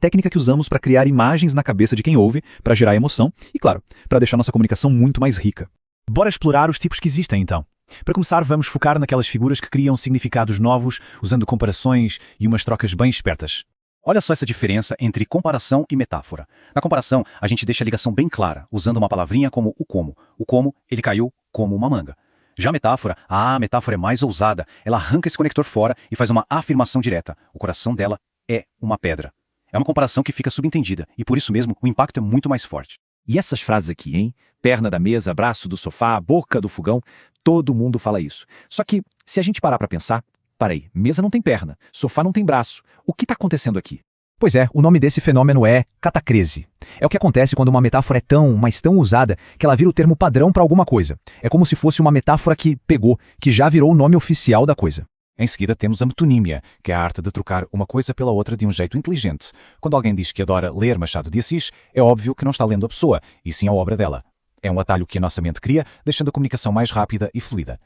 técnica que usamos para criar imagens na cabeça de quem ouve, para gerar emoção e, claro, para deixar nossa comunicação muito mais rica. Bora explorar os tipos que existem, então. Para começar, vamos focar naquelas figuras que criam significados novos, usando comparações e umas trocas bem espertas. Olha só essa diferença entre comparação e metáfora. Na comparação, a gente deixa a ligação bem clara, usando uma palavrinha como o como. O como, ele caiu como uma manga. Já a metáfora é mais ousada. Ela arranca esse conector fora e faz uma afirmação direta. O coração dela é uma pedra. É uma comparação que fica subentendida, e por isso mesmo o impacto é muito mais forte. E essas frases aqui, hein? Perna da mesa, braço do sofá, boca do fogão, todo mundo fala isso. Só que, se a gente parar para pensar, aí, mesa não tem perna, sofá não tem braço. O que está acontecendo aqui? Pois é, o nome desse fenômeno é catacrese. É o que acontece quando uma metáfora é tão, mas tão usada, que ela vira o termo padrão para alguma coisa. É como se fosse uma metáfora que pegou, que já virou o nome oficial da coisa. Em seguida temos a metonímia, que é a arte de trocar uma coisa pela outra de um jeito inteligente. Quando alguém diz que adora ler Machado de Assis, é óbvio que não está lendo a pessoa, e sim a obra dela. É um atalho que a nossa mente cria, deixando a comunicação mais rápida e fluida.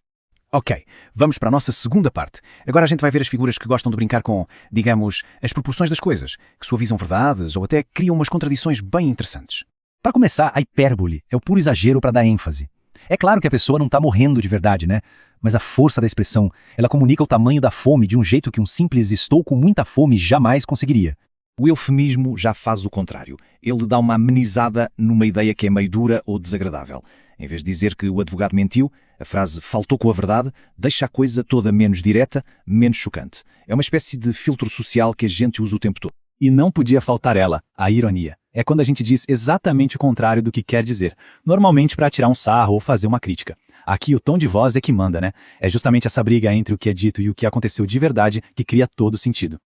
Ok, vamos para a nossa segunda parte. Agora a gente vai ver as figuras que gostam de brincar com, digamos, as proporções das coisas, que suavizam verdades ou até criam umas contradições bem interessantes. Para começar, a hipérbole é o puro exagero para dar ênfase. É claro que a pessoa não está morrendo de verdade, né? Mas a força da expressão, ela comunica o tamanho da fome de um jeito que um simples "estou com muita fome" jamais conseguiria. O eufemismo já faz o contrário. Ele dá uma amenizada numa ideia que é meio dura ou desagradável. Em vez de dizer que o advogado mentiu, a frase "faltou com a verdade" deixa a coisa toda menos direta, menos chocante. É uma espécie de filtro social que a gente usa o tempo todo. E não podia faltar ela, a ironia. É quando a gente diz exatamente o contrário do que quer dizer, normalmente para tirar um sarro ou fazer uma crítica. Aqui o tom de voz é que manda, né? É justamente essa briga entre o que é dito e o que aconteceu de verdade que cria todo sentido.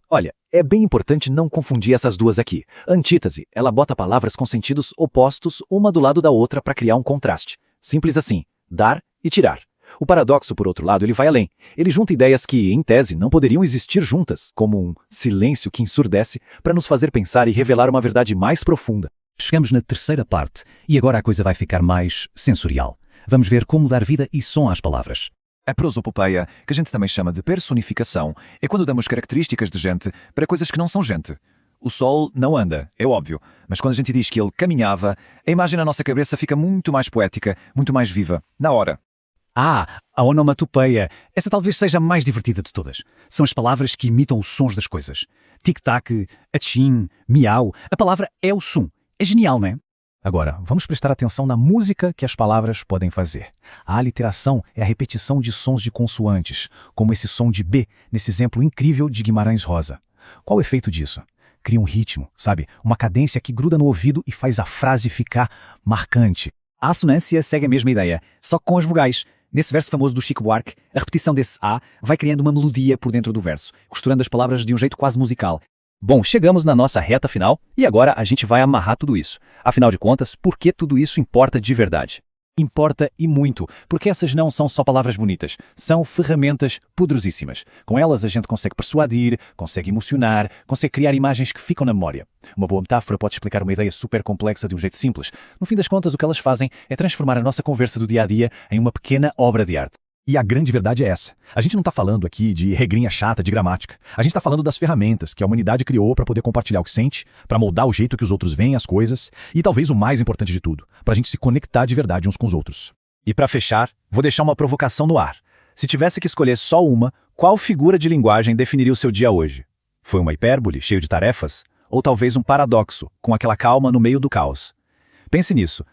Olha, é bem importante não confundir essas duas aqui. Antítese, ela bota palavras com sentidos opostos uma do lado da outra para criar um contraste. Simples assim, dar e tirar. O paradoxo, por outro lado, ele vai além. Ele junta ideias que, em tese, não poderiam existir juntas, como um silêncio que ensurdece, para nos fazer pensar e revelar uma verdade mais profunda. Chegamos na terceira parte, e agora a coisa vai ficar mais sensorial. Vamos ver como dar vida e som às palavras. A prosopopeia, que a gente também chama de personificação, é quando damos características de gente para coisas que não são gente. O sol não anda, é óbvio, mas quando a gente diz que ele caminhava, a imagem na nossa cabeça fica muito mais poética, muito mais viva, na hora. Ah, a onomatopeia. Essa talvez seja a mais divertida de todas. São as palavras que imitam os sons das coisas. Tic-tac, atchim, miau. A palavra é o som. É genial, não é? Agora, vamos prestar atenção na música que as palavras podem fazer. A aliteração é a repetição de sons de consoantes, como esse som de B, nesse exemplo incrível de Guimarães Rosa. Qual o efeito disso? Cria um ritmo, sabe? Uma cadência que gruda no ouvido e faz a frase ficar marcante. A assonância segue a mesma ideia, só que com as vogais. Nesse verso famoso do Chico Buarque, a repetição desse A vai criando uma melodia por dentro do verso, costurando as palavras de um jeito quase musical. Bom, chegamos na nossa reta final e agora a gente vai amarrar tudo isso. Afinal de contas, por que tudo isso importa de verdade? Importa e muito, porque essas não são só palavras bonitas, são ferramentas poderosíssimas. Com elas a gente consegue persuadir, consegue emocionar, consegue criar imagens que ficam na memória. Uma boa metáfora pode explicar uma ideia super complexa de um jeito simples. No fim das contas, o que elas fazem é transformar a nossa conversa do dia a dia em uma pequena obra de arte. E a grande verdade é essa. A gente não está falando aqui de regrinha chata de gramática. A gente está falando das ferramentas que a humanidade criou para poder compartilhar o que sente, para moldar o jeito que os outros veem as coisas e talvez o mais importante de tudo, para a gente se conectar de verdade uns com os outros. E para fechar, vou deixar uma provocação no ar. Se tivesse que escolher só uma, qual figura de linguagem definiria o seu dia hoje? Foi uma hipérbole, cheio de tarefas? Ou talvez um paradoxo, com aquela calma no meio do caos? Pense nisso.